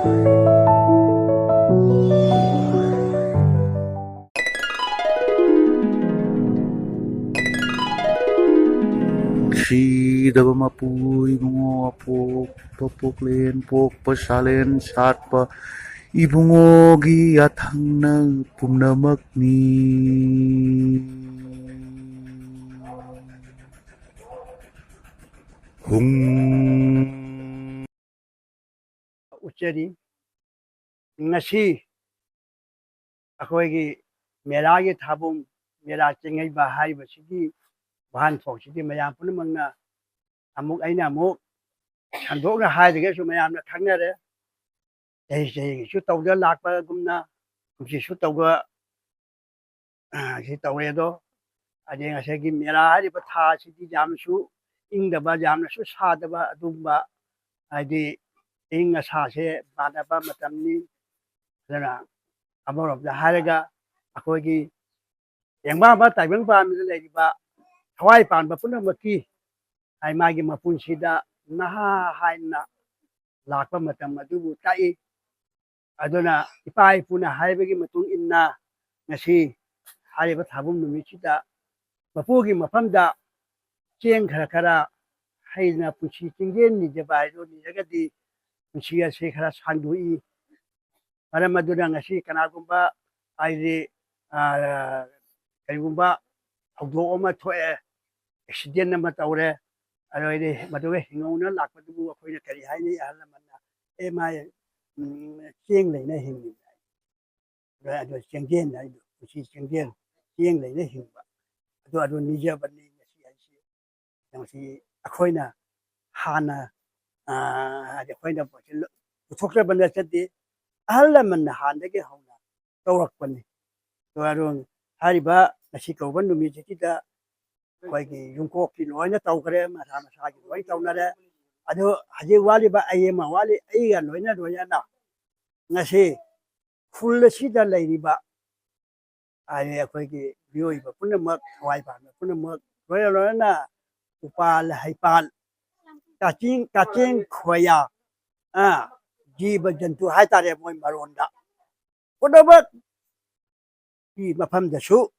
Sidaba mapuy bungo pok papok len pok pasalen satpa ibungogi athang ng punamak ni hung uceri ngasi akhoi mera gi thabum mera chengai ba hai ba sigi ban thok sigi mayam punamangna amuk aina amuk sandokna haidege su mayamna thangnare ei su tawda lakpa gumna kumsi su tawga si tawredo ade ngasagi mera hari ba tha sigi jamsu ingdaba jamsu sadaba adumba adi ing asa se badaba matamni dana amorobda haraga akhoi yengba ba taibang ba mi leiba thawai pan ba punamaki ai magi mapunsida naha haina lakpa matam adubu tai aduna ipai puna haibagi matung inna ngasi hariba thabum numichida mapugi mafamda cheng khara khara haina punchi chingen ni jabai ro ni jagadi punchi ase khara sandui para maduna ngasi kanagumba aide karigumba hawdok ama thoe accident ama tawre aroide maduge hingona lakpadubu akoina kari haini ahlamana e mai cheng leina hingi ado chenggen ai si chenggen cheng leina hingba ado nije bani ngasi ai ngasi akoina hana akoina puthokra bana chati ahlamana handage hauna tawrakpani to aron hariba ngasi kauban numi chitida koigi yungkok ki loina tawkare masa masa gi loi tawnare ado haje wali ba ayema wali aiga loina loina ngasi full sida leiriba ai koigi bioi ba punamak thawai ba punamak loina loina upal haipal kaching khoya jiba jantu haitare moi maronda punamak ki mafam da su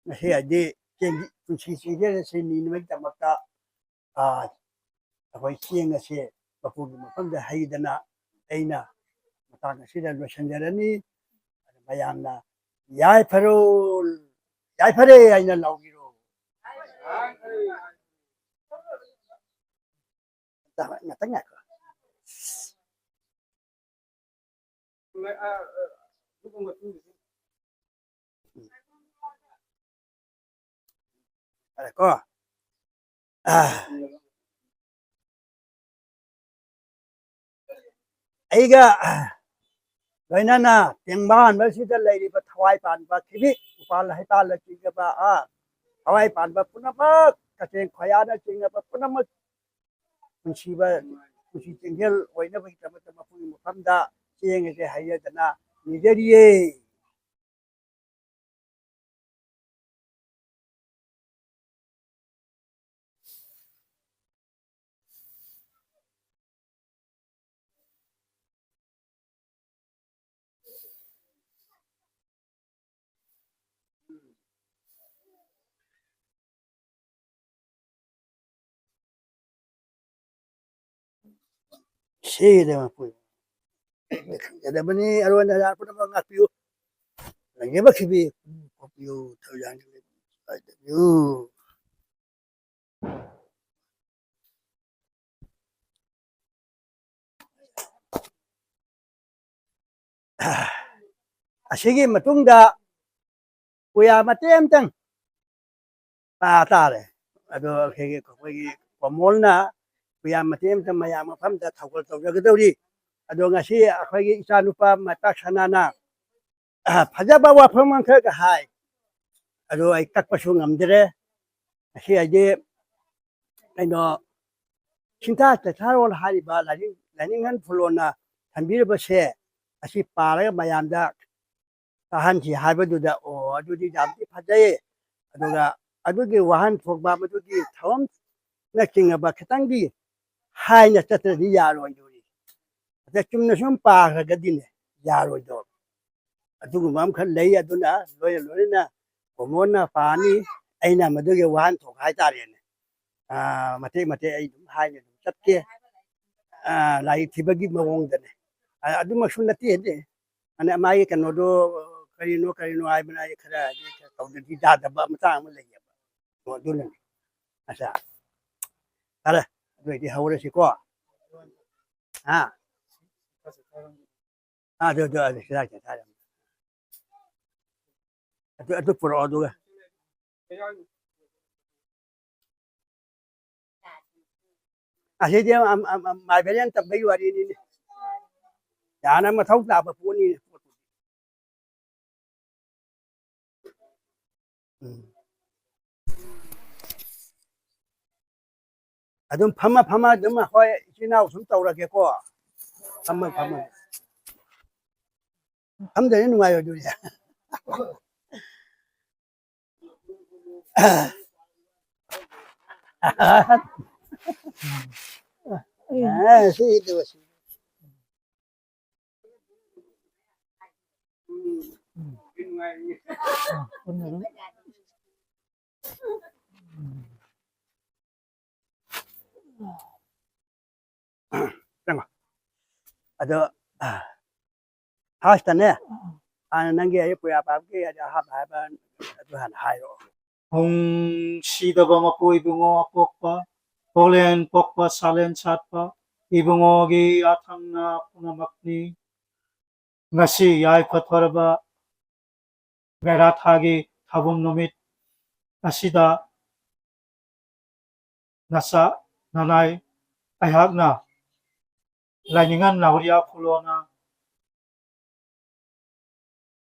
ngasi ade cheng punchi chige se ni nimai tamakta akhoi cheng ase bapugi mafamda haidana aina matang asida losanjarani mayamna yai fare aina laugiro ngatanga ko ko aiga loinana tengban ba sida leiriba thawai pan ba thibi upal haipal la chinga ba thawai pan ba punamak kacheng khoyana chinga ba punamak punchiba punchi chengel oina ba tamata mapugi mafamda cheng ase hayadana nijeriye Sida mapugi ada bani arwana dar punama ngapiu lagi ba khibi kopiu thaujan yu asigi matungda kuya matem tang pa tare ado khege koigi komolna kuya matem tang maya mafamda thawgal tawjagadawri ado ngasi akhoi icha nupa matak sanana phajaba wafam angkha ga hai ado ai takpasu ngamdre ngasi aje kaino sinta tatharol hariba laningan fulona thambirba se asi paraga mayamda tahanji haibadуда o adudi jamti phajai aduga adugi wahan thokba madugi thawam na kingaba khatangi haina chatradi yaroi duri चुम्न सूम पाखरगदिने यारोइदो अदुगुम खन लई अदुना लोय लोयना होमोना पानी अइना मदुगे वाहन थोक हाय तारेने मते मते अइ दुम हायने दुम चतके लाई थिबगी मवोंगदने अदुमसु नति हेदे अने माई कनोदो करिनो आइ बनाई खरा तौदि दादबा मता अम लैयबा अदुना असा अरे अदुइदि हौरसिको हा अदु अदु सिराक थारा अदु पुरो अदुगा असिदि माइ बेलेन तब्बै वारिनि याना मथौ ताबा पोनी अदुम फमा दुम होय इचिनाव सुम तौरगेको फमा हमदे नुवायो दुया सी दोसी tengok ada hastane nangi ayo puya papke ada ha ba tuhan hayo Hong Shidaba Mapo Ibungo Apokpa, Polen Pokpa Salen Chatpa, Ibungogi Atangna Punamakni, Nasi Yai Patoraba, Garathagi Tabum Nomit, Asida, Nasa, Nanai, Ayagna, Liningan Nauria Pulona,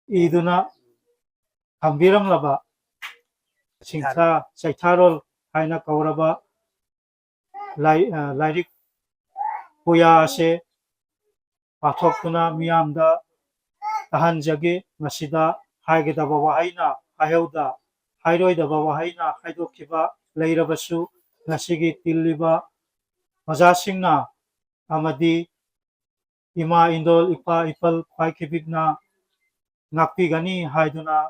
Iduna, Kambiram Laba, Singta, Saitarol, Haina Kauraba, Lyric Puya Ase, Patokuna Miamda, Ahanjagi, Masida, Haigeda Bawahaina, Hayauda, Hairoida Bawahaina, Haidokiba, Lairabasu, Nasigi Tiliba, Mazasingna, Amadi, Ima Indol, Ipa, Ipal, Paikibigna, Nakpigani, Haiduna,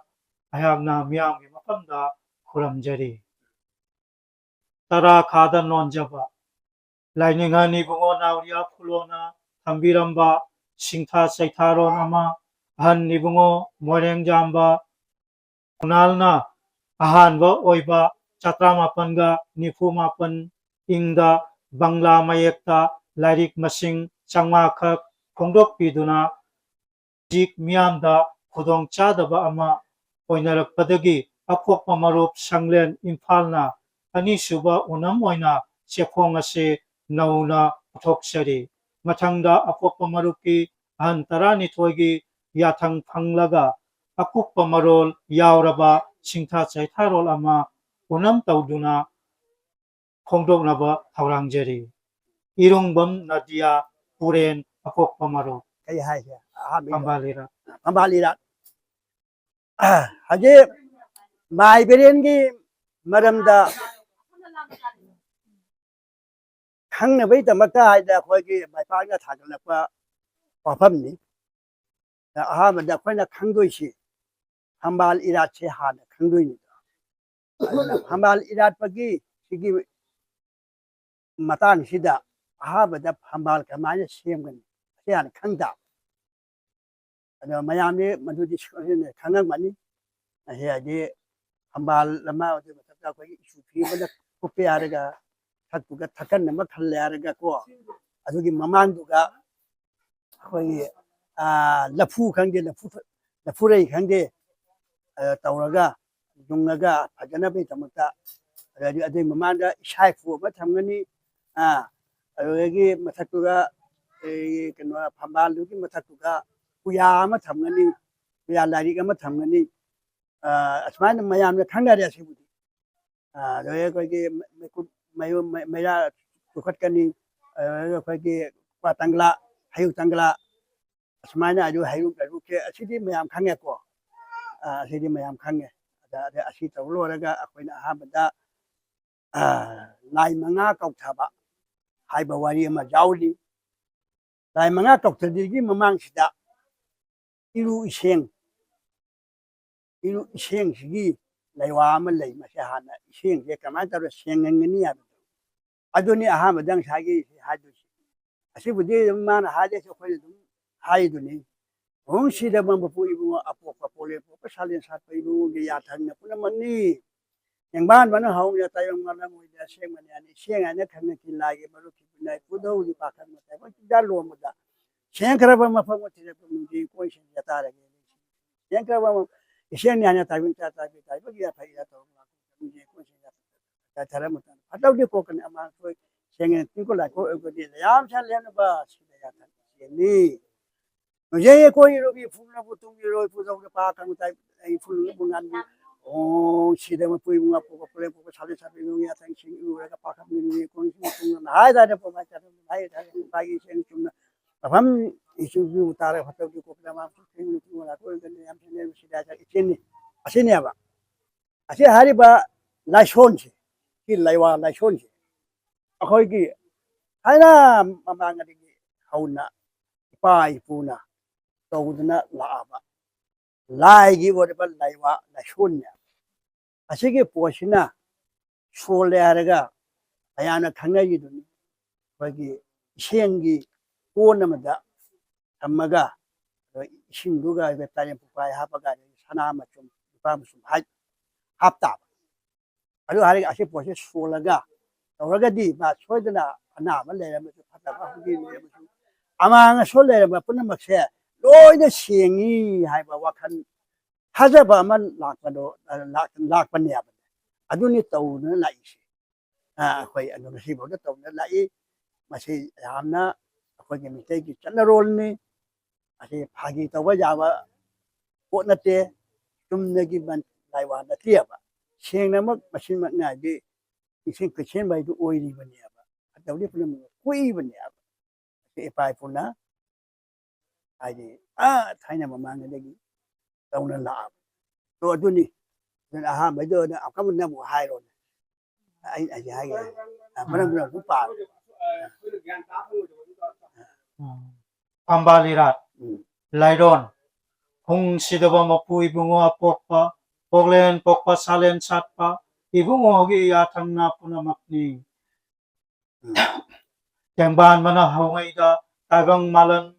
Ayagna, Miam, Mapanda, Kuramjari. Tara Kada Nonjaba, Lainingani Bungo Nauria Pulona, Tambiramba, Singta Saitaron Ama, Han Nibungo, Moreng Jamba, Kunalna, Ahanba Oiba, Chatramapanga, Nifumapan, Ingda, Bangla Mayekta, Lyric Masing, Changmakak, Kongdok Piduna, Jik Miamda, Kudong Chadaba Ama, Oinarak Padagi, Apok Pamarup, Sanglen, Impalna, Anisuba Unam Oina, Chepongase, Nauna, Toksari, Matanga, Apok Pamaruki, Antarani Toigi, Yatang Panglaga, Apuk Pamarol, Yauraba, Singta Chaitarol Ama, Unam Tauduna, Kongdok Naba, Taurangjari, Irungbam Nadia, Puren, Apok Pamaro, kay hay ha Pambalira. ambalira haje mai berengi maramda khangna bai tamakta haida khoigi mai paga thagalakpa wafamni ahamada khoina khangdoisi hambal irat che hana khangdoini hambal irat pagi sigi matang sida ahamada hambal kamanya semgani yana khangda ada mayamni madudi khangang mani ahyadi hambal lama ode matata khoi isu phi bana kupe araga thaktuga thakan nama khalle araga ko adugi mamang duga khoi lafu khangde lafu rei khangde tawraga dungaga phajana be tamata adagi adai mamanda ishai fu ba thamgani adagi mathatuga keno hambal dugi mathatuga puya ama thamgani puya lari ama thamgani asman mayamna khangare asibudi doye kogi mayu maya tukhatkani kogi patangla hayu tangla asmana aju hayu garu ke asidi mayam khange ko asidi mayam khange ada asi tawloraga akoina ahabada lai manga kaukthaba haiba wari ama jauli lai manga tok tadi gi mamang sida iru iseng sigi laiwa ama lai ma se hana iseng je kamai tar sengengani ya aduni aha madang sagi hadu asibudi mana hade so khoi dum haiduni hong sida bang pu ibu apok papole po salin sat pa ibu ge ya thang na puna mani yang ban bana hong ya tayong mana mo ya seng mani ani seng ane thang na kin lagi maru ki nai pudo di pakan ma ta ba da lo mo da seng kara ba ma fa mo ti pa mu ji ko seng ya ta ra ge seng kara ba seng ni anya ta bin ta ta bi ta ba ya fa ya to ma mu ji ko seng ya ta thara mo ta atau di ko kan ama ko seng ni ko la ko ko di yam san le na ba sida ya ta ni Jadi kau ini lebih full na putung ini lebih putung ke pakang utai full bungan ni. Oh, sida mapui bunga pokok pole pokok salih salih bunga ya tang sing uru ka pakang ini kau ini putung na. Hai dah ada pokok macam tu, hai dah pagi sing cuma. Apam isu utara hotel di kota mana tu sing itu mula kau ini yang sini sida aja ini. Asyik apa? Asyik hari ba laison sih, ki laiwa laison sih. Aku ini, hai na mama ngadi hauna, pai puna. Tawudna laaba laigi whatever laiwa la shunya asige poshina shole araga ayana khanga yiduni bagi shengi konamada amaga shinduga betare pupai hapaga sana machum pamsum hapta adu hari ase poshe sholaga tawraga di ma soidana ana ma lera ma phata ba hudi lera ma amanga shole ma punna makse loina sengi hai ba wakan haja ba man lak pa ne ba aduni taw na lai si khoi anu si bo taw na lai ma si yamna khoi ge mi te gi chana rol ni ase phagi taw ba ja ba ko na te tum ne gi ban lai wa na tia ba seng na mak masin mak na gi ising ke chen bai du oi ri ba ne ba taw ni pun kui ba ne ba e pai puna ai Thailand mamang lagi tau na la to aduni dan aha mai do na akamun na mu hai ron ai hai mana mana pa Pambalirat Lairon Hong sidaba mapui bungo apokpa poklen pokpa salen satpa ibungo gi yathang na punamakni Tengban mana hongaida taibang malan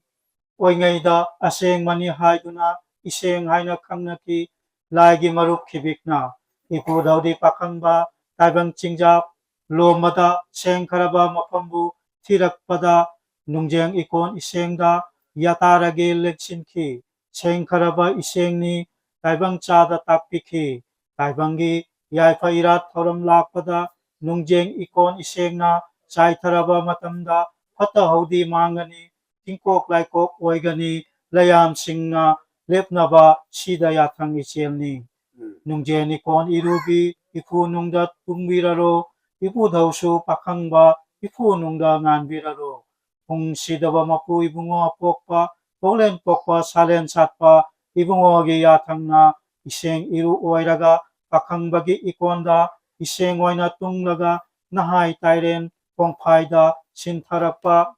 oingaida aseng mani haiduna iseng haina khangnaki laigi marup khibikna ipu daudi pakhangba taibang chingjak lomada seng kharaba mapambu thirakpada nungjeng ikon isengda yatarage leksinki seng kharaba isengni taibang chada takpiki taibangi yaifa irat thoram lakpada nungjeng ikon isengna chai tharaba matamda phata haudi mangani tingkok laikok oigani layam singna lepnaba sida yathang ichelni nungjen ikon irubi ipu nungda tungbiraro ipu dausu pakhangba ipu nungda nganbiraro hong sidaba mapu ibungo apokpa poklen pokpa salen satpa ibungo ge yathangna iseng iru oiraga pakhangbagi ikonda iseng oina tunglaga nahai tairen pongphaida sintharapa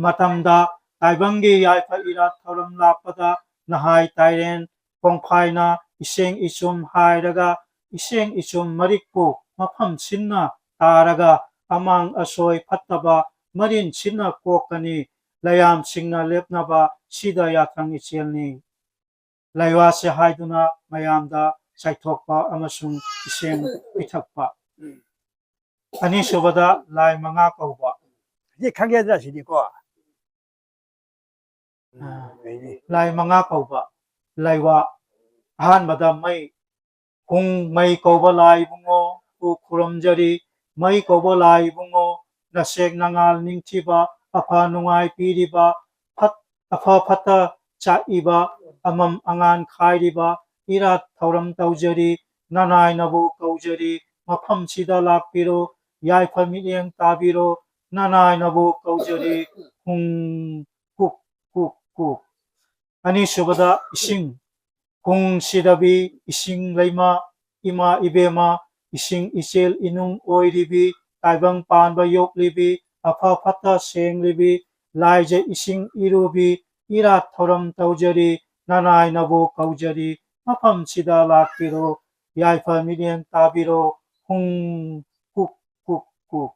matamda taibangi yaifa irat thoram lakpada nahai tairen pongphaina iseng isum hairaga iseng isum marikpu mafam sinna taraga amang asoi phattaba marin sinna kokani layam singna lepnaba sida yathang ichelni laiwa se haiduna mayamda saithokpa amasung iseng pithakpa ani subada lai manga kauba Jadi kaya dah sini ko lai manga kauba laiwa ahanbada mai kung mai kauba lai bungo u khuramjari mai kauba lai bungo nasek nangal ningchiba afa nungai piriba afa phata chaiba amam angan khairiba irat thoram taujari nanai nabu kaujari mafam sida lakpiro yaifa milyeng tabiro nanai nabu kaujari kuk kuk kuk ani subada ising kung sidabi ising laima ima ibema ising ichel inung oiribi taibang panba yoklibi afa phata senglibi laije ising irubi irat thoram taujari nanai nabu kaujari mafam sida lakpiro yaifa miliyang tabiro hung kuk kuk kuk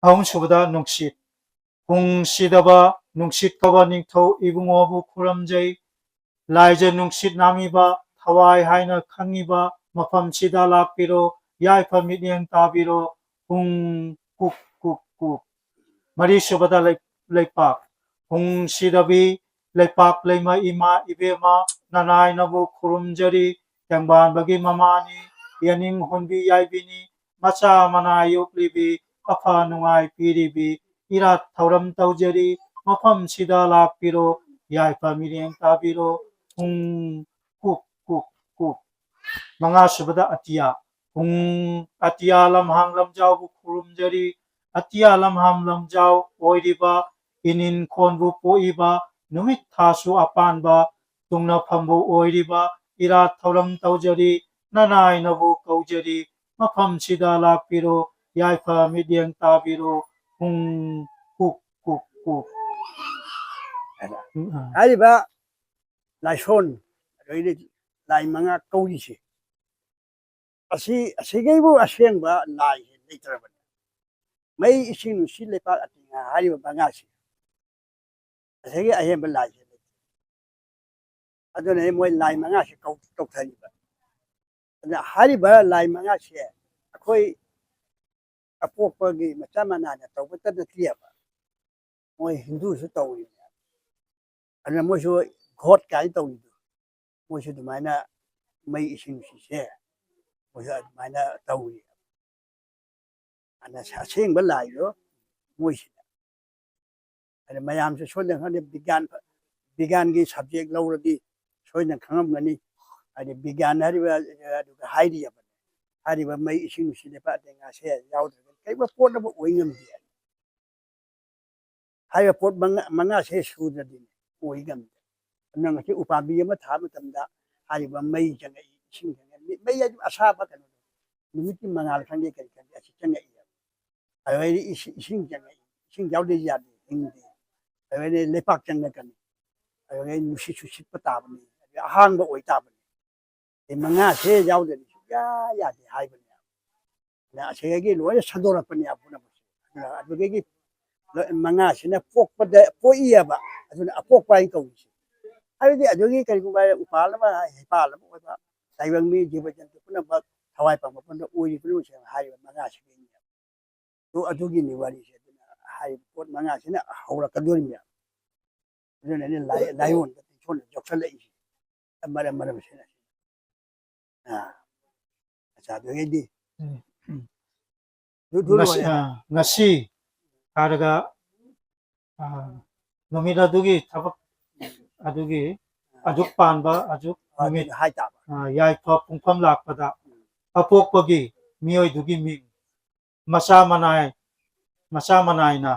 ahong subada nungsit hung sidaba nungsit kaba ningthau ibungobu kuramjai laije nungsit namiba thawai haina khangiba mafam sida lakpiro yaifa miliyang tabiro hung kuk kuk kuk mari subada leipak hung sidabi leipak leima ima ibema nanai nabu kurumjari tengban bagi mamani yaning honbi yaibini macha manai yoklibi afa nungai piribi irat thauram taujari mafam sida lakpiro yaifa miliyang tabiro hung kuk kuk kuk manga subada atia hung atia lamhang lamjau bu kurumjari atia lamham lamjau oiriba inin khonbu poiba numit thasu apanba tungna phambu oiriba irat thauram taujari nanai nabu kaujari mafam sida lakpiro yaifa midyang tabiro hung kuk kuk kuk hariba laishon roide lai manga kauri se asigaibu asengba lai leitraba mai ising si lepa atinga hariba bangasi asegi ayemba lai se adone moi lai manga se kau thariba ada hariba lai manga se akoi apokpagi machamana na tawbata da tiaba moi hindu su tawi ana moi su god kai tawi moi su dumaina mai ising si se moi su dumaina tawi ana asengba lai yo moi si ana mayam se sodan hane bigan gi subject lawradi sodan khangam gani ani bigan hariba aduga hairiya hariba mai ising si le pa tenga se yaudra kai ba pot na bo oingam di hariba pot manga se sudadi oigam nang se upabi ama thama tamda hariba mai jangai ising jangai mai ya asaba kan numiti mangal khange kai kan asi jangai ai ising jangai ising yaudde yadi hindi ai lepak jangai kan ai nusi susi patabani ahang ba oitabani e manga se yaudde ya de haibani na asege loya sadorapani apuna adugegi manga sina pokpada poiaba aduna apokpa in kawisi hadi adugi kari kuma upalama hipalama oba saibang mi jibajan puna ba hawai pa puna oi punu se hari manga sini to adugi ni wari se hari pot manga sina hawra kadori mi aduna ni layon ta chon joksale isi amara mara sina acha adugi di ngasi karaga numit adugi thabak adugi ajuk panba ajuk numit hai ta yaifa pungpham lakpada apokpagi mioi dugi ming masa manai na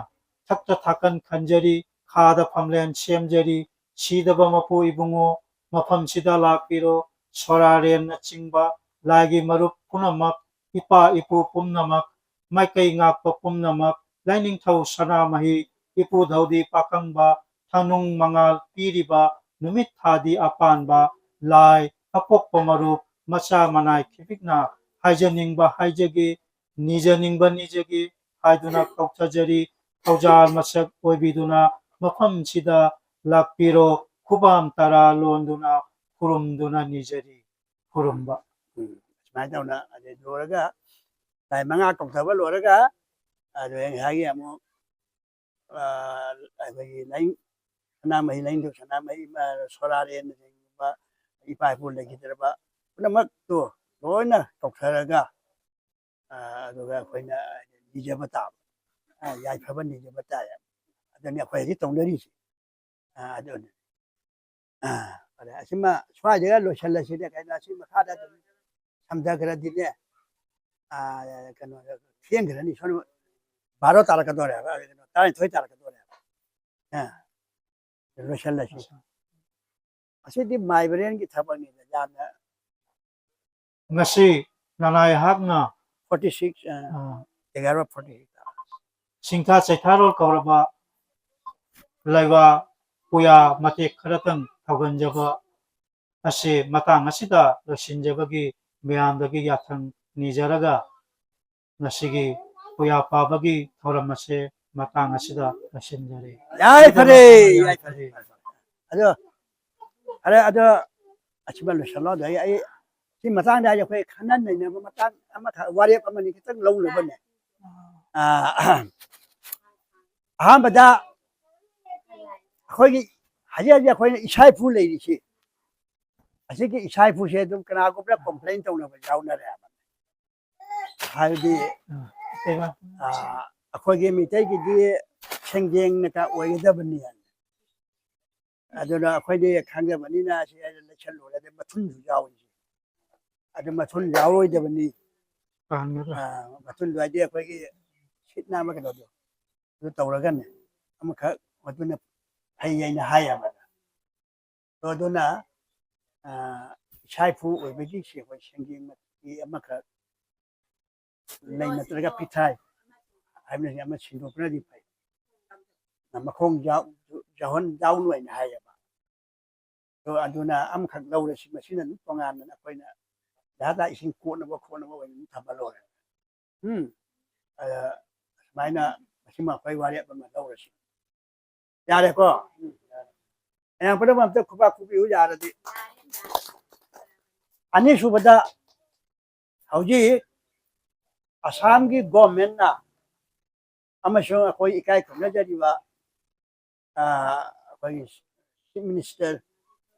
thakta thakan khanjari khada phamlen semjari sidaba mapu ibungo mafam sida lakpiro soraren na chingba lagi marup punamak ipa ipu pumnamak maikai ngakpa pumnamak laining thau sana mahi ipu dhaudi pakangba thanung mangal piriba numit thadi apanba lai apokpa marup macha manai khipikna haijaningba haijagi nijaningba nijagi haiduna kaukthajari thaujal masak oibiduna mafam sida lakpiro khubam tara londuna kurumduna nijari kurumba mai tau na ade loraga lai manga kokthaba loraga ado yang hagi amo ai lain sana mai lain do sana mai sorare na ba ipai pun lagi terba namak to loina koktharaga aduga khoina nijabata yai phaba nijabata ya adani khoi ri tongnari si adoni ada asima swa jaga lo challa si de kaina si makhada samda kara dile kano fieng kara ni sono baro tara ka dore tara thoi tara ka dore lo challa si asi di mai bren ki thabang ni jamna ngasi nanai hakna 46 11 46 singtha chaitharol kauraba ꯂꯩꯕ ꯄꯨꯌꯥ ꯃꯇꯦꯛ ꯈꯔꯇꯪ ꯊꯧꯒꯟꯖꯕ ꯑꯁꯤ ꯃꯇꯥꯡ ꯑꯁꯤꯗ ꯂꯣꯏꯁꯤꯟꯖꯕꯒꯤ ꯃꯌꯥꯝꯗꯒꯤ ꯌꯥꯊꯪ ꯅꯤꯖꯔꯒ ꯉꯁꯤꯒꯤ ꯄꯨꯌꯥ ꯄꯥꯕꯒꯤ ꯊꯧꯔꯝ ꯑꯁꯤ ꯃꯇꯥꯡ ꯑꯁꯤꯗ ꯂꯣꯏꯁꯤꯟꯖꯔꯤ ꯌꯥꯏꯐꯔꯦ ꯌꯥꯏꯐꯔꯦ ꯑꯗꯣ ꯑꯗꯣ ꯑꯗꯣ ꯑꯁꯤꯃ ꯂꯣꯏꯁꯜꯂꯣ ꯑꯗꯣ ꯑꯩ ꯁꯤ ꯃꯇꯥꯡꯗ ꯑꯩꯈꯣꯏ ꯈꯟꯅ ꯅꯩꯅꯕ ꯃꯇꯥꯡ ꯑꯃꯈꯛ ꯋꯥꯔꯦꯞ ꯑꯃꯅꯤ ꯈꯤꯇꯪ ꯂꯧꯅꯕꯅꯦ ꯑꯍꯥꯟꯕꯗ ꯑꯩꯈꯣꯏꯒꯤ ꯍꯧꯖꯤꯛ ꯍꯧꯖꯤꯛ ꯑꯩꯈꯣꯏꯅ ꯏꯁꯥ ꯏꯐꯨ ꯂꯩꯔꯤꯁꯤ ꯑꯁꯤꯒꯤ ꯏꯁꯥ ꯏꯐꯨꯁꯦ ꯑꯗꯨꯝ ꯀꯅꯥꯒꯨꯝꯕ ꯀꯣꯝꯄ꯭ꯂꯦꯟ ꯇꯧꯅꯕ ꯌꯥꯎꯅꯔꯦꯕ ꯍꯥꯏꯕꯗꯤ ꯑꯩꯈꯣꯏꯒꯤ ꯃꯤꯇꯩꯒꯤꯗꯤ ꯁꯦꯡꯖꯦꯡꯅꯀ ꯑꯣꯏꯒꯗꯕꯅꯤ ꯑꯗꯨꯅ ꯑꯩꯈꯣꯏꯗꯤ ꯈꯪꯖꯕꯅꯤꯅ ꯁꯤ ꯂꯩꯁꯜꯂꯨꯔꯗꯤ ꯃꯊꯨꯟꯁꯨ ꯌꯥꯎꯏ ꯑꯗꯨ ꯃꯊꯨꯟ ꯌꯥꯎꯔꯣꯏꯗꯕꯅꯤ ꯃꯊꯨꯟꯗꯨ ꯍꯥꯏꯗꯤ ꯑꯩꯈꯣꯏꯒꯤ ꯁꯤꯠ ꯅꯥꯝꯕ ꯀꯩꯅꯣꯗꯣ ꯑꯗꯨ ꯇꯧꯔꯒꯅꯦ ꯑꯃꯈꯛ ꯃꯗꯨꯅ ꯐꯩ ꯍꯥꯏꯅ ꯍꯥꯏꯌꯦꯕ ꯑꯗꯨꯅ ꯏꯁꯥ ꯏꯐꯨ ꯑꯣꯏꯕꯒꯤ ꯁꯤ ꯑꯩꯈꯣই ꯁꯦꯡꯖꯦꯡꯒꯤ ꯑꯃꯈꯛ ꯂꯩ ꯅꯠꯇ꯭ꯔꯒ ꯄꯤꯊ꯭ꯔꯥꯏ ꯍꯥꯏꯕꯅ ꯑꯃ ꯁꯤꯟꯗꯣꯛꯄꯅꯗꯤ ꯐꯩ ꯃꯈꯣꯡ ꯌꯥꯎꯅ ꯍꯥꯏꯅ ꯍꯥꯏꯌꯦꯕ ꯑꯗꯨꯅ ꯑꯃꯈꯛ ꯂꯧꯔꯁꯤ ꯃꯁꯤꯅ ꯑꯗꯨꯝ ꯇꯣꯉꯥꯟꯅ ꯑꯩꯈꯣꯏꯅ ꯖꯥꯗ ꯏꯁꯤꯡ ꯀꯣꯠꯅꯕ ꯑꯣꯏꯅ ꯑꯗꯨꯝ ꯊꯝꯕ ꯂꯣꯏꯔꯦ ꯁꯨꯃꯥꯏꯅ ꯃꯁꯤꯃ ꯑꯩꯈꯣꯏ ꯋꯥꯔꯦꯞ ꯑꯃ ꯂꯧꯔꯁꯤ ꯌꯥꯔꯦꯀꯣ ꯃꯌꯥꯝ ꯄꯨꯝꯅꯃꯛ ꯑꯝꯇ ꯈꯨꯕꯥꯛ ꯈꯨꯕꯤꯌꯨ ꯌꯥꯔꯗꯤ ꯑꯅꯤꯁꯨꯕꯗ ꯍꯧꯖꯤꯛ ꯑꯁꯥꯝꯒꯤ ꯒꯣꯔꯃꯦꯟꯅ ꯑꯃꯁꯨꯡ ꯑꯩꯈꯣꯏ ꯏꯀꯥꯏ ꯈꯨꯝꯅꯖꯔꯤꯕ ꯑꯩꯈꯣꯏꯒꯤ ꯆꯤꯐ ꯃꯤꯅꯤꯁꯇꯔ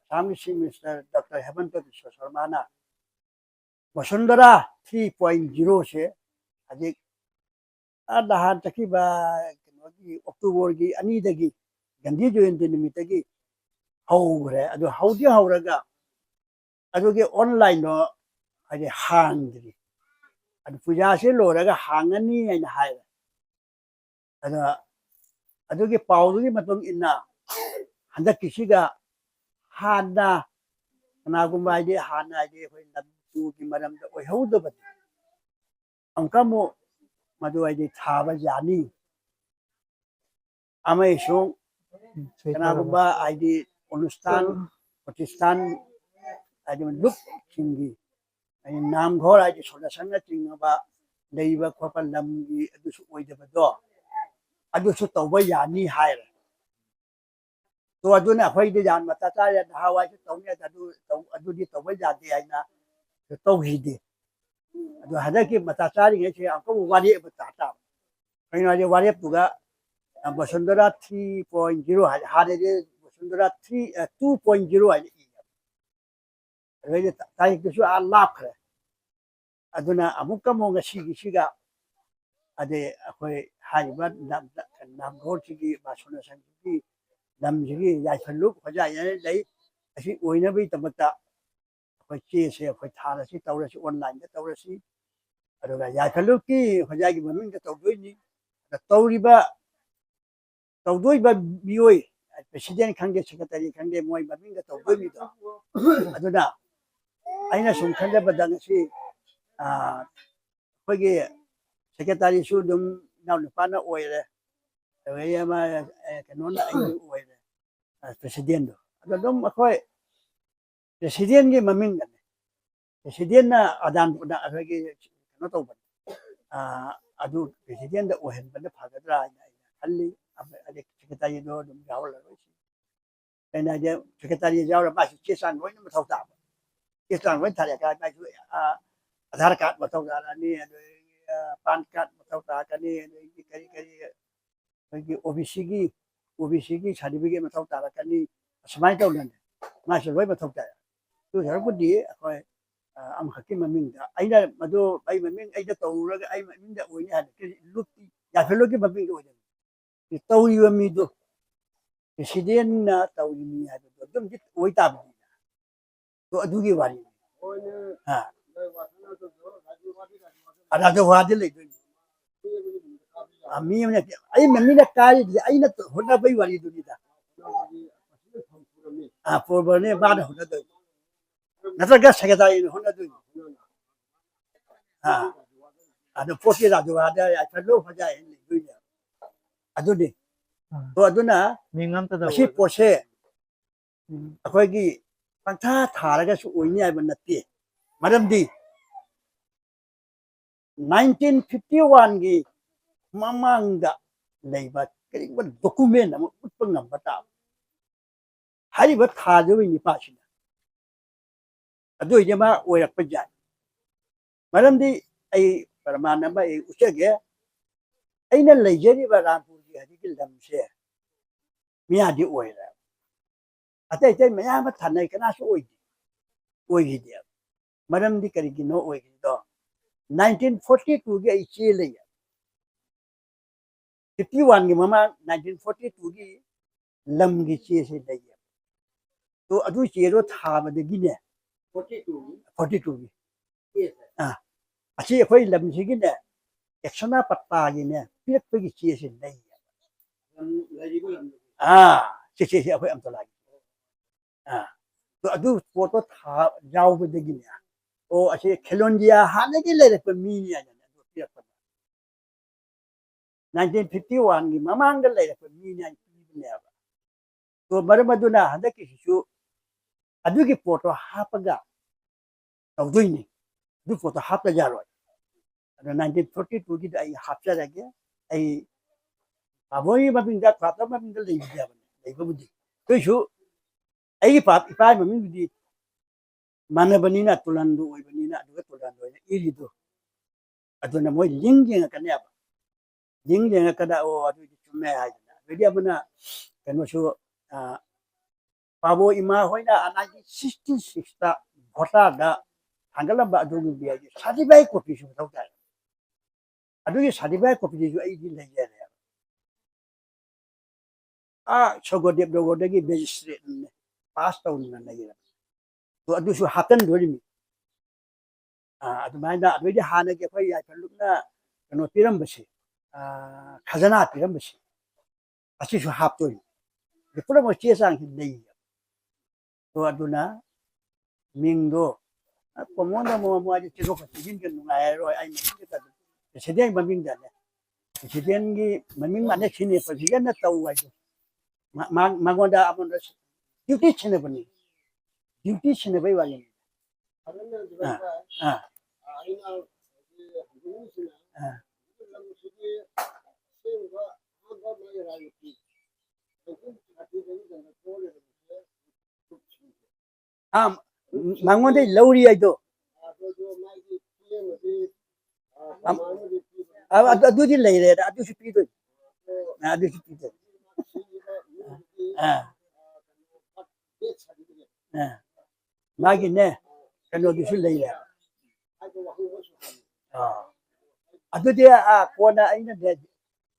ꯑꯁꯥꯝꯒꯤ ꯆꯤꯐ ꯃꯤꯅꯤꯁꯇꯔ ꯗꯣꯛꯇꯔ ꯍꯦꯃꯟꯇ ꯕꯤꯁ꯭ꯋ ꯁꯔꯃꯥꯅ ꯕꯁꯨꯟꯙꯔꯥ 3.0ꯁꯦ ꯍꯧꯖꯤꯛ ꯅꯍꯥꯟ ꯆꯠꯈꯤꯕ ꯀꯩꯅꯣꯒꯤ ꯑꯣꯛꯇꯣꯕꯔꯒꯤ 2ꯗꯒꯤ ꯒꯥꯟꯙꯤ ꯖꯌꯟꯇꯤ ꯅꯨꯃꯤꯠꯇꯒꯤ ꯍꯧꯈ꯭ꯔꯦ ꯑꯗꯨ ꯍꯧꯗꯤ ꯍꯧꯔꯒ ꯑꯗꯨꯒꯤ ꯑꯣꯟꯂꯥꯏꯟꯗꯣ ꯍꯥꯏꯗꯤ ꯍꯥꯡꯗ꯭ꯔꯤ ꯑꯗꯨ ꯄꯨꯖꯥꯁꯤ ꯂꯣꯏꯔꯒ ꯍꯥꯡꯉꯅꯤ ꯍꯥꯏꯅ ꯍꯥꯏꯔꯦ ꯑꯗ ꯑꯗꯨꯒꯤ ꯄꯥꯎꯗꯨꯒꯤ ꯃꯇꯨꯡ ꯏꯟꯅ ꯍꯟꯗꯛꯀꯤꯁꯤꯒ ꯍꯥꯟꯅ ꯀꯅꯥꯒꯨꯝꯕ ꯍꯥꯏꯗꯤ ꯍꯥꯟꯅ ꯍꯥꯏꯗꯤ ꯑꯩꯈꯣꯏ ꯂꯝꯇꯨꯒꯤ ꯃꯔꯝꯗ ꯑꯣꯏꯍꯧꯗꯕꯗꯤ ꯑꯃꯨꯛꯀ ꯑꯃꯨꯛ ꯃꯗꯨ ꯍꯥꯏꯗꯤ ꯊꯥꯕ ꯌꯥꯅꯤ ꯑꯃꯁꯨꯡ ꯀꯅꯥꯒꯨꯝꯕ ꯍꯥꯏꯗꯤ ꯑꯣꯅꯨꯁꯊꯥꯟ ꯄ꯭ꯔꯇꯤꯁꯊꯥꯟ ꯍꯥꯏꯗꯤ ꯂꯨꯞꯁꯤꯡꯒꯤ ꯍꯥꯏꯗꯤ ꯅꯥꯝꯘꯣꯔ ꯍꯥꯏꯗꯤ ꯁꯣꯗꯁꯟꯅ ꯆꯤꯡꯉꯕ ꯂꯩꯕ ꯈꯣꯠꯄ ꯂꯝꯒꯤ ꯑꯗꯨꯁꯨ ꯑꯣꯏꯗꯕꯗꯣ ꯑꯗꯨꯁꯨ ꯇꯧꯕ ꯌꯥꯅꯤ ꯍꯥꯏꯔꯦ ꯇꯣ ꯑꯗꯨꯅ ꯑꯩꯈꯣꯏꯗꯤ ꯌꯥꯝ ꯃꯇꯥ ꯆꯥꯔꯦ ꯅꯍꯥꯟꯋꯥꯏꯁꯨ ꯇꯧꯅꯤ ꯑꯗꯨꯗꯤ ꯇꯧꯕ ꯌꯥꯗꯦ ꯍꯥꯏꯅ ꯇꯧꯈꯤꯗꯦ ꯑꯗꯨ ꯍꯟꯗꯛꯀꯤ ꯃꯇꯥ ꯆꯥꯔꯤꯉꯩꯁꯦ ꯑꯃꯨꯛꯀ ꯋꯥꯔꯦꯞ ꯑꯃ ꯇꯥ ꯇꯥꯕ ꯀꯩꯅꯣ ꯍꯥꯏꯗꯤ ꯋꯥꯔꯦꯞꯇꯨꯒ ꯕꯁꯨꯟꯙꯔꯥ 3.0 ꯍꯥꯏꯗꯤ ꯍꯥꯟꯅꯗꯤ ꯕꯁꯨꯟꯙꯔꯥ 2.0 ꯍꯥꯏꯅ ꯏꯌꯦꯕ ꯑꯗꯨꯗꯩꯗꯤ ꯇꯥꯔꯤꯛꯇꯨꯁꯨ ꯂꯥꯞꯈ꯭ꯔꯦ ꯑꯗꯨꯅ ꯑꯃꯨꯛꯀ ꯑꯃꯨꯛ ꯉꯁꯤꯒꯤꯁꯤꯒ ꯑꯗꯩ ꯑꯩꯈꯣই ꯍꯥꯏꯔꯤꯕ ꯅꯥꯝꯘꯣꯔꯁꯤꯒꯤ ꯁꯣꯗꯁꯟꯁꯤꯒꯤ ꯂꯝꯁꯤꯒꯤ ꯌꯥꯏꯐꯜꯂꯨꯞ ꯍꯣꯖꯥꯏꯅ ꯂꯩ ꯑꯁꯤ ꯑꯣꯏꯅꯕꯒꯤꯗꯃꯛꯇ ꯑꯩꯈꯣꯏ ꯆꯦꯁꯦ ꯑꯩꯈꯣই ꯊꯥꯔꯁꯤ ꯇꯧꯔꯁꯤ ꯑꯣꯟꯂꯥꯏꯟꯗ ꯇꯧꯔꯁꯤ ꯑꯗꯨꯒ ꯌꯥꯏꯐꯜꯂꯨꯞꯀꯤ ꯍꯣꯖꯥꯏꯒꯤ ꯃꯃꯤꯡꯗ ꯇꯧꯗꯣꯏꯅꯤ ꯇꯧꯗꯣꯏꯕ ꯃꯤꯑꯣꯏ ꯄ꯭ꯔꯦꯁꯤꯗꯦꯟ ꯈꯪꯗꯦ ꯁꯦꯀ꯭ꯔꯦꯇꯔꯤ ꯈꯪꯗꯦ ꯃꯣꯏ ꯃꯃꯤꯡꯗ ꯇꯧꯗꯣꯏꯅꯤꯗꯣ ꯑꯗꯨꯅ ꯑꯩꯅ ꯁꯨꯝ ꯈꯟꯖꯕꯗ ꯉꯁꯤ ꯑꯩꯈꯣꯏꯒꯤ ꯁꯦꯀ꯭ꯔꯦꯇꯔꯤꯁꯨ ꯑꯗꯨꯝ ꯏꯅꯥꯎꯅꯨꯄꯥꯅ ꯑꯣꯏꯔꯦ ꯑꯗꯨꯗꯒꯤ ꯑꯃ ꯀꯩꯅꯣꯅ ꯑꯩꯁꯨ ꯑꯣꯏꯔꯦ ꯄ꯭ꯔꯦꯁꯤꯗꯦꯟꯗꯣ ꯑꯗꯣ ꯑꯗꯨꯝ ꯑꯩꯈꯣꯏ ꯄ꯭ꯔꯦꯁꯤꯗꯦꯟꯒꯤ ꯃꯃꯤꯡꯗꯅꯦ ꯄ꯭ꯔꯦꯁꯤꯗꯦꯟꯅ ꯑꯩꯈꯣꯏꯒꯤ ꯀꯩꯅꯣ ꯇꯧꯕꯅꯤ ꯑꯗꯨ ꯄ꯭ꯔꯦꯁꯤꯗꯦꯟꯗ ꯑꯣꯏꯍꯟꯕꯅ ꯐꯒꯗ꯭ꯔꯥ ꯍꯥꯏꯅ ꯑꯩꯅ ꯈꯜꯂꯤ ꯁꯦꯀ꯭ꯔꯦꯇꯔꯤꯗꯣ ꯑꯗꯨꯝ ꯌꯥꯎꯍꯜꯂꯔꯣꯏꯁꯤ ꯀꯩꯅꯣ ꯍꯥꯏꯗꯤ ꯁꯦꯀ꯭ꯔꯦꯇꯔꯤ ꯌꯥꯎꯔ ꯃꯥꯁꯨ ꯆꯦ ꯆꯥꯡ ꯂꯣꯏꯅ ꯃꯊꯧ ꯇꯥꯕ ꯆꯦ ꯆꯥꯡ ꯂꯣꯏꯅ ꯊꯥꯔꯛꯑꯒ ꯃꯥꯁꯨ ꯑꯙꯥꯔ ꯀꯥꯔꯗ ꯃꯊꯧ ꯇꯥꯔꯛꯑꯅꯤ ꯑꯗꯒꯤ ꯄꯥꯟ ꯀꯥꯔꯗ ꯃꯊꯧ ꯇꯥꯔꯛꯀꯅꯤ ꯑꯗꯒꯤ ꯀꯔꯤ ꯑꯩꯈꯣꯏꯒꯤ OBCꯒꯤ ꯁꯥꯔꯇꯤꯐꯤꯀꯦꯠ ꯃꯊꯧ ꯇꯥꯔꯛꯀꯅꯤ ꯑꯁꯨꯃꯥꯏꯅ ꯇꯧꯗꯅ ꯃꯥꯁꯨ ꯂꯣꯏ ꯃꯊꯧ ꯇꯥꯏ ꯑꯗꯨ ꯁꯔꯨꯛꯄꯨꯗꯤ ꯑꯩꯈꯣꯏ ꯑꯃꯈꯛꯀꯤ ꯃꯃꯤꯡꯗ ꯑꯩꯅ ꯃꯗꯨ ꯑꯩ ꯃꯃꯤꯡ ꯑꯩꯅ ꯇꯧꯔꯨꯔꯒ ꯑꯩ ꯃꯃꯤꯡꯗ ꯑꯣꯏꯅꯤ ꯍꯥꯏꯅ ꯂꯨꯞꯇꯤ ꯌꯥꯏꯐꯜꯂꯨꯞꯀꯤ ꯃꯃꯤꯡꯗ ꯑꯣꯏꯗꯣꯏꯅꯤ ꯇꯧꯔꯤꯕ ꯃꯤꯗꯣ ꯄ꯭ꯔꯦꯁꯤꯗꯦꯟꯅ ꯇꯧꯔꯤꯅꯤ ꯍꯥꯏꯕꯗꯣ ꯑꯗꯨꯝꯗꯤ ꯑꯣꯏ ꯇꯥꯕꯅꯤꯅ ꯑꯗꯨꯒꯤ ꯋꯥꯔꯤꯅꯤ ꯔꯥꯖꯋꯥꯗꯤ ꯂꯩꯗꯣꯏꯅꯤ ꯃꯤ ꯑꯃꯅ ꯑꯩ ꯃꯃꯤꯡꯅ ꯀꯥꯏꯔꯤꯗꯤ ꯑꯩꯅ ꯍꯣꯠꯅꯕꯩ ꯋꯥꯔꯤꯗꯨꯅꯤꯗ ꯄꯣꯔꯕꯅꯦ ꯃꯥꯅ ꯍꯣꯠꯅꯗꯣꯏꯅꯤ ꯅꯠꯇ꯭ꯔꯒ ꯁꯦꯀ꯭ꯔꯦꯇꯔꯤꯅ ꯍꯣꯠꯅꯗꯣꯏꯅꯤ ꯑꯗꯨ ꯄꯣꯠꯀꯤ ꯔꯥꯖꯋꯥꯗ ꯌꯥꯏꯐꯜꯂꯨꯞ ꯍꯣꯖꯥꯏ ꯂꯩꯗꯣꯏꯅꯦ ꯑꯗꯨꯅꯤ ตัวอันนั้น มีงามตะดา อาชีพโปรเช่ค่อยกี่ปังท่าถ่าแล้วก็ช่วยเนี่ยมันนัดตีมาดามดี1951กี่มามังดะเลยบัดก็อีกว่าด็อกิเมนต์นะมันเป็นงามบัตรหายบัตรถ่าด้วยนี่ป้าชินะอะด้วยจะมาโอ้ยปัจจัยมาดามดีไอ้ประมาณนั้นไปอุเชกเกไอ้นั่นเลยเจนี่บารานพูดที่กิลดัมเช่มีอะไรโอ้ยแล้วแต่ใจไม่ยากมาทันในคณะช่วยโอ้ยเดียวมาดามดีกันกินโอ้ยต่อ1942के इच्छे ले 51 के मामा 1942 की लम की चीज से ले तो अदु चेरो था बदगी ने 42 की हां अच्छी कोई लम से की ने एक्शना पत्ता की ने पिक पे की चीज से ले हां से अखोई अम तला हां तो अदु फोटो था जाओ बदगी ने ओ अच्छे खिलौंजिया हाने के ले पे मी ने तो पिक 1951 की ममांग ले पे मी ने ने तो मरमदुना हदक की अदुगी फोटो हापगा तौदुइनी दु फोटो हापला जारोय 1942 की आई हापजागे आई अबोई मबिंदा प्राप्त मबिंदा लेबुदी तोइसु आई पाप इपाय ममिंदी मानबनीना तुलंदु ओइबनीना अदुगा तुलंदु इरिदो अदुना मोय लिंगिंग कनेबा लिंगिंग कदा ओ अदुगी चुमे हाइना बेदियाबना कनोसु पाबो इमा होइना 1966 ता भोटादा थांगलबा अदुगी बियाजी सार्टिफाइड कॉपी सु थौता अदुगी सार्टिफाइड कॉपी जु आइदि लेजेरे सगोदेब दोगोदगी मजिस्ट्रेट ने पास तौना लेजेरे तो अदुसु हातन दोरिमी अदुमाइना अदुगी हानगे खै याइफलुकना कनो पिरमबसे खजना पिरमबसे असिसु हापतोइ पुरा म चेसांग लेय तो अदुना मिंगदो पमोंदा मोमाजी चिरो खसिगिन के नुंगायरोय आई ममिंग का प्रेसिडेंट ममिंग जाने प्रेसिडेंट की ममिंग माने छिने प्रेसिडेंट न तौ वाजो मागोंदा अमन ड्यूटी छिने बनी ड्यूटी छिने बै वाले हां मांगोंदे लौरी आइदो अदुदी लेरे अदुसु पीदो अदुसु पीदो मागी ने कनो दुसु लेरे अदुदी कोना आइना दे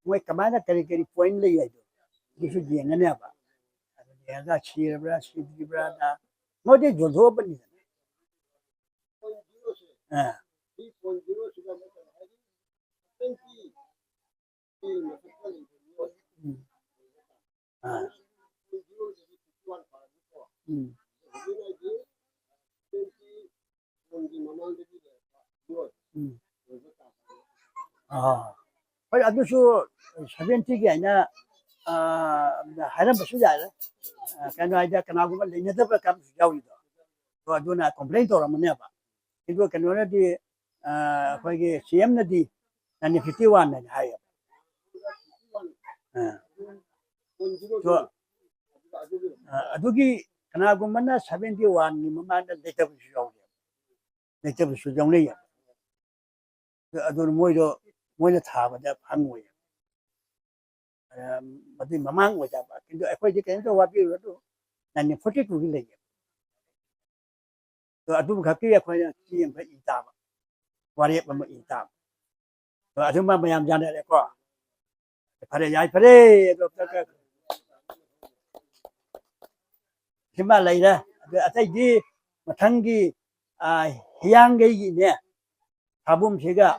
मोय कमाना करी करी पॉइंट ले आइदो दुसु जेंगनेबा अदुदी छिरब्रा सिद्रिब्रा ना मोदे जोधो बनी हां 3.0 सुगा ꯍꯣꯏ ꯑꯗꯨꯁꯨ 70ꯒꯤ ꯑꯩꯅ ꯍꯥꯏꯔꯝꯕꯁꯨ ꯌꯥꯏ ꯀꯩꯅꯣ ꯍꯥꯏꯗ ꯀꯅꯥꯒꯨꯝꯕ ꯂꯩꯅꯗꯕ ꯀꯥꯡꯕꯨꯁꯨ ꯌꯥꯎꯔꯤꯗꯣ 또 ꯑꯗꯨꯅ ꯀꯝꯄ꯭ꯂꯦꯟ ꯇꯧꯔꯝꯃꯅꯦꯕ ꯑꯗꯨ ꯀꯩꯅꯣꯅꯗꯤ ꯑꯩꯈꯣꯏꯒꯤ CMꯅꯗꯤ 51 ꯍꯥꯏꯅ ꯍꯥꯏꯌꯦꯕ ꯑꯗꯨꯒꯤ ꯀꯅꯥꯒꯨꯝꯕꯅ 71ꯒꯤ ꯃꯃꯥꯡꯗ ꯂꯩꯇꯕꯁꯨ ꯌꯥꯎꯔꯦꯕ ꯂꯩꯇꯕꯁꯨ ꯌꯥꯎꯅꯩꯌꯦꯕ ꯑꯗꯨꯅ मोइना थाबदा फंगोय मदि ममांग ओजाबा किंतु अखोय जे केन तो वापि रदो 1942 की लेगे तो अदु खकी अखोय चियम भ इताबा वारेप म इताब तो अदु म मयाम जाने रे को फरे याय फरे तो तक सिमा लेरा अतै दि मथंगी हियांग गई ने थाबुम सेगा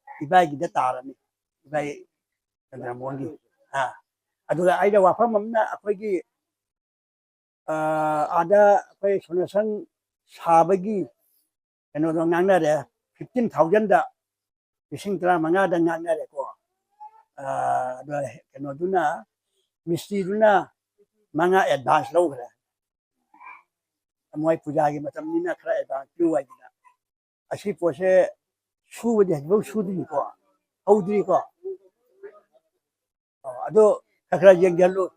इबाई गिदा तारनी इबाई चंद्रमोहन अदुगा आइदा वाफम अमना अखोयगी आदा अखोय सोनसंग साबगी कनो दो ngang रे 15000 दा 15,000 दा ngang रे को कनो दुना มิสซีดูน่ามังงะแอดวานซ์แล้วกันมวยผู้ใหญ่ก็มาทำนี่นะใครแอดวานซ์ด้วยนะอาชีพพวกเช่ชูวันเดียวเราชูดีกว่าเอาดีกว่าอะดูใครยังยันรู้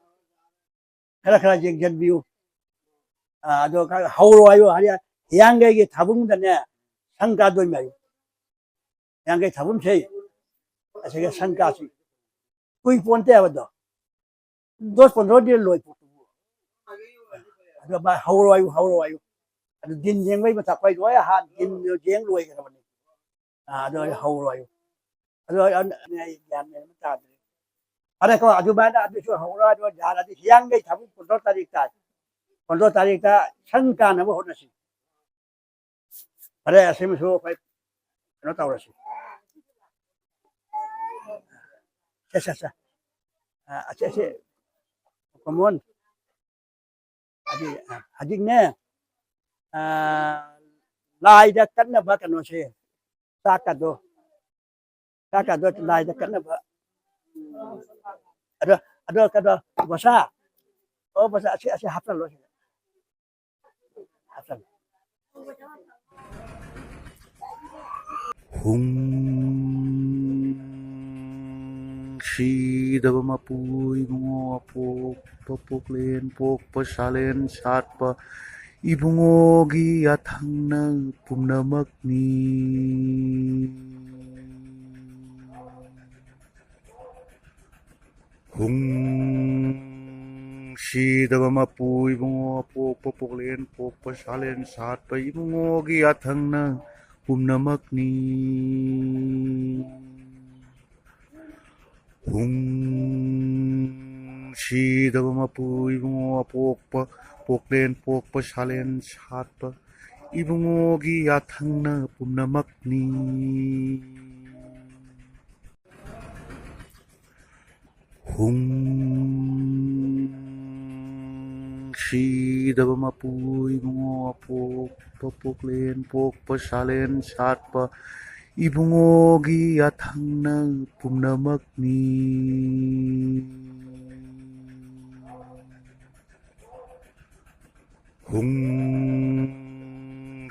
ใครยังยันวิวดูใครฮาวรอยอยู่อะไรยังไงก็ทับมุนเนี่ยสังกัดด้วยไหมยังไงทับมุนใช่อาชีพสังกัดสิคุยปนเตะวันเดียว2-15 दिनลอยปุ๊บดูบ้าฮาวรอยอยู่ดูดินยังไม่มาทักไปด้วยหาดินเลี้ยงรวยกันวันนี้ดูฮาวรอยอยู่ดูอันนี้ยังไม่มาตัดอะไรก็ดูบ้านดูช่วยฮาวรอยดูยาอะไรยังไงทับ15 तारीखตาย15 तारीखตาสังกัดนะว่าหัวหน้าสิอะไรอาชีพสู้ไปนั่นต่อเลยสิใช่อาชีพkemudian adiknya lai dah kena apa kan masih takat tu lai dah kena apa ada kata bahasa bahasa asyik hafal loh hafal Hungชีดบมาปุยมัวปกปะปกเลนปกปะชาเลนชาดปะอีบุงอกีอาทังนังปุมนามักนีหุงชีดบมาปุยมัวปกปะปกเลนปกปะชาเลนชาดปะอีบุงอกีอาทังนังปุมนามักนีหุงชีดบมาปุยมัวปกปะปกเลนปกปะชาเลนชาดปะอีบุงอกีอาทังนังปุมนามักนีหุงชีดบมาปุยมัวปกปะปกเลนปกปะชาเลนชาดปะอีบุงอกีอาทังนังปุมนามักนีหุง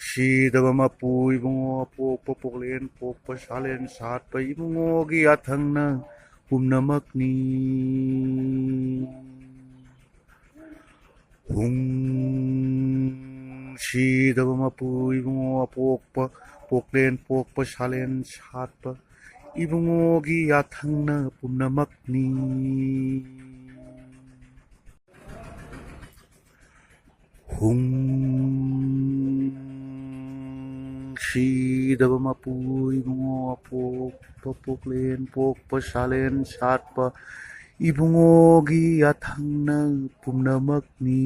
ชีดบมาปุยมัวปกปะปกเลนปกปะชาเลนชาดปะอีบุงอกีอาทังนังปุมนามักนีหุงชีดบมาปุยมัวปกปะปกเลนปกปะชาเลนชาดปะอีบุงอกีอาทังนังปุมนามักนีหุงชีดบมาปุยมัวปกปะปกเลนปกปะชาเลนชาดปะอีบุงอกีอาทังนังปุมนามักนี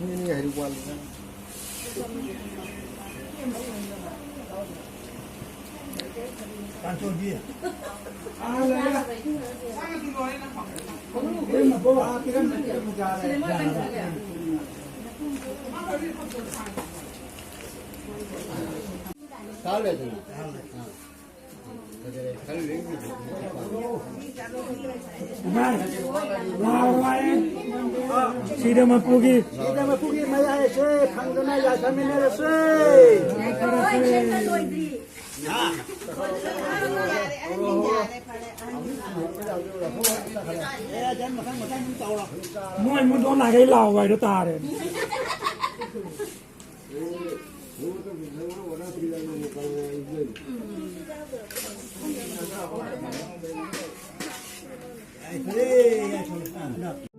ini hari wal Kantor dia. Sida mapugi. Maya ese, pangana ya samina ese. Mọi muốn đó là cái lò vậy đó ta đấy. Hey,